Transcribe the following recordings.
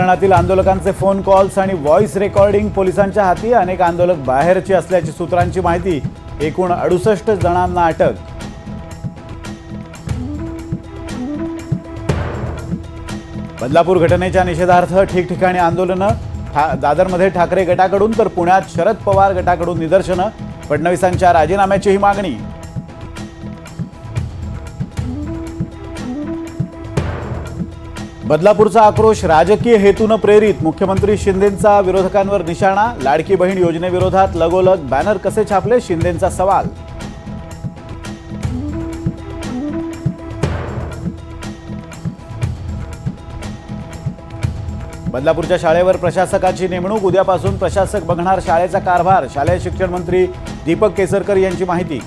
धरणातील आंदोलकांचे phone calls आणि voice recording पोलिसांच्या हाती. अनेक आंदोलक बाहेरची असल्याची सूत्रांची माहिती. एकूण 68 जणांना अटक. बदलापूर घटनेच्या निषेधार्थ ठिकठिकाणी आंदोलनं. दादरमध्ये ठाकरे गटाकडून तर पुण्यात शरद पवार गटाकडून निदर्शनं. फडणवीसांच्या राजीनाम्याचीही मागणी. बदलापूरचा आक्रोश राजकीय हेतूने प्रेरित. मुख्यमंत्री शिंदेंचा विरोधकांवर निशाणा. लाडकी बहीण योजनेविरोधात लगोलग बॅनर कसे छापले, शिंदेंचा सवाल. बदलापूरच्या शाळेवर प्रशासकाची नेमणूक. उद्यापासून प्रशासक बघणार शाळेचा कारभार. शालेय शिक्षण मंत्री दीपक केसरकर यांची माहिती.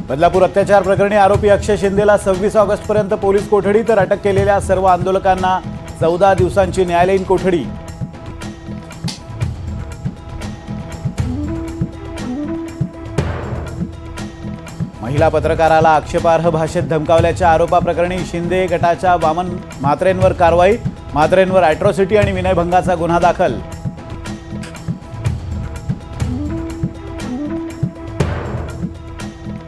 बदलापूर अत्याचार प्रकरणी आरोपी अक्षय शिंदेला 26 ऑगस्टपर्यंत पोलीस कोठडी, तर अटक केलेल्या सर्व आंदोलकांना 14 दिवसांची न्यायालयीन कोठडी. महिला पत्रकाराला आक्षेपार्ह भाषेत धमकावल्याच्या आरोपाप्रकरणी शिंदे गटाच्या वामन म्हात्रेंवर कारवाई. म्हात्रेंवर अॅट्रॉसिटी आणि विनयभंगाचा गुन्हा दाखल.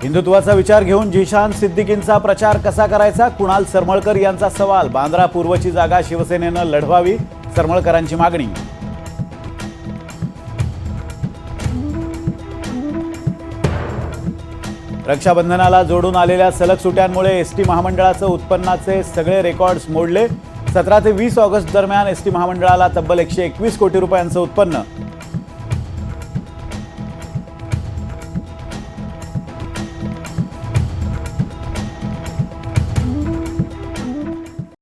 हिंदुत्वाचा विचार घेऊन जिशान सिद्दीकींचा प्रचार कसा करायचा, कुणाल सरमळकर यांचा सवाल. बांद्रा पूर्वची जागा शिवसेनेनं लढवावी, सरमळकरांची मागणी. रक्षाबंधनाला जोडून आलेल्या सलग सुट्यांमुळे एसटी महामंडळाचं उत्पन्नाचे सगळे रेकॉर्ड्स मोडले. 17 ते 20 ऑगस्ट दरम्यान एसटी महामंडळाला तब्बल 121 कोटी रुपयांचं उत्पन्न.